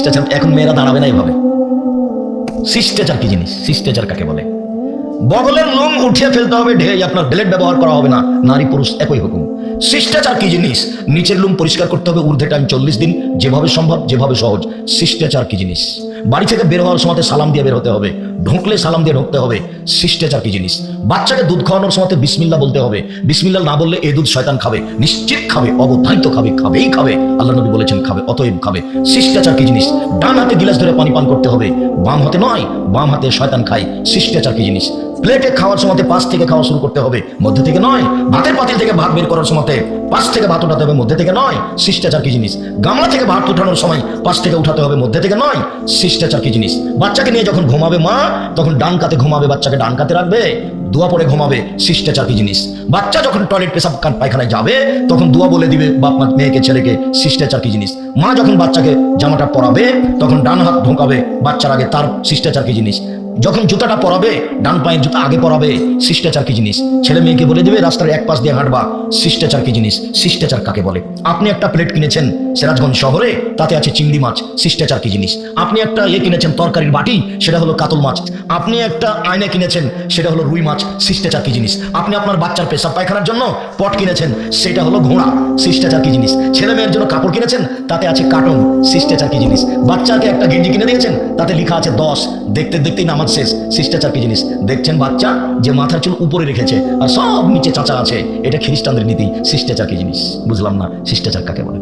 শিষ্টাচার এখন মেয়েরা দাঁড়াবে না এইভাবে। শিষ্টাচার কি জিনিস? শিষ্টাচার কাকে বলে? বগলের লোম উঠিয়ে ফেলতে হবে, ঢেই আপনার ব্লেড ব্যবহার করা হবে না, নারী পুরুষ একই হুকুম। শিষ্টাচার কি জিনিস? নিচের লোম পরিষ্কার করতে হবে ঊর্ধ্বে টাইম 40 দিন, যেভাবে সম্ভব, যেভাবে সহজ। শিষ্টাচার কি জিনিস? বাড়ি থেকে বের হওয়ার সময় সালাম দিয়ে বের হতে হবে, ঢুকলে সালাম দিয়ে ঢুকতে হবে। শিষ্টাচার কি জিনিস? বাচ্চাকে দুধ খাওয়ানোর সময় বিসমিল্লাহ বলতে হবে, বিসমিল্লাহ না বললে এই দুধ শয়তান খাবে, নিশ্চিত খাবে, অবধারিত খাবে, খাবেই খাবে, আল্লাহ নবী বলেছেন খাবে, অতএব খাবে। শিষ্টাচার কি জিনিস? ডান হাতে গিলাস ধরে পানি পান করতে হবে, বাম হাতে নয়, বাম হাতে শয়তান খায়। শিষ্টাচার কি জিনিস? প্লেটে খাওয়ার সময় পাশ থেকে খাওয়া শুরু করতে হবে, মধ্যে থেকে নয়। ভাতের পাতিল থেকে ভাত বের করার সময় পাশ থেকে ভাত উঠাতে হবে, মধ্যে থেকে নয়। শিষ্টাচার কি জিনিস? গামলা থেকে ভাত উঠানোর সময় পাশ থেকে উঠাতে হবে, মধ্যে থেকে নয়। শিষ্টাচার কি জিনিস? বাচ্চাকে নিয়ে যখন ঘুমাবে মা, তখন ডান কাতে ঘুমাবে, বাচ্চাকে ডান কাতে রাখবে, দোয়া পরে ঘুমাবে। শিষ্টাচার কি জিনিস? বাচ্চা যখন টয়লেট পেশাব পায়খানায় যাবে, তখন দোয়া বলে দিবে বাপ মা মেয়েকে ছেলেকে। শিষ্টাচার কি জিনিস? মা যখন বাচ্চাকে জামাটা পরাবে, তখন ডান হাত ঢোকাবে বাচ্চার আগে, তার শিষ্টাচার কি জিনিস? যখন জুতাটা পরাবে, ডান পায়ের জুতা আগে পরাবে। শিষ্টাচার কি জিনিস? ছেলে মেয়েকে বলে দিবে রাস্তার এক পাশ দিয়ে হাঁটবা। শিষ্টাচার কি জিনিস? শিষ্টাচার কাকে বলে? আপনি একটা প্লেট কিনেছেন সিরাজগঞ্জ শহরে, তাতে আছে চিংড়ি মাছ। শিষ্টাচার কি জিনিস? আপনি একটা কিনেছেন তরকারির বাটি, সেটা হলো কাতল মাছ। আপনি একটা আয়না কিনেছেন, সেটা হলো রুই মাছ। শিষ্টাচার কি জিনিস? আপনি আপনার বাচ্চার পেশাব পায়খানার জন্য পট কিনেছেন, সেটা হলো ঘোড়া। শিষ্টাচার কি জিনিস? ছেলে মেয়ের জন্য কাপড় কিনেছেন, তাতে আছে কার্টন। শিষ্টাচার কি জিনিস? বাচ্চাকে একটা গেঞ্জি কিনে দিয়েছেন, তাতে লেখা আছে 10। দেখতে দেখতেই নামাজ শেষ। শিষ্টাচার কি জিনিস? দেখছেন বাচ্চা যে মাথার চুল উপরে রেখেছে আর সব নিচে চাচা আছে, এটা খ্রিস্টানদের নীতি। শিষ্টাচার কি জিনিস? বুঝলাম না, শিষ্টাচার কাকে বলে?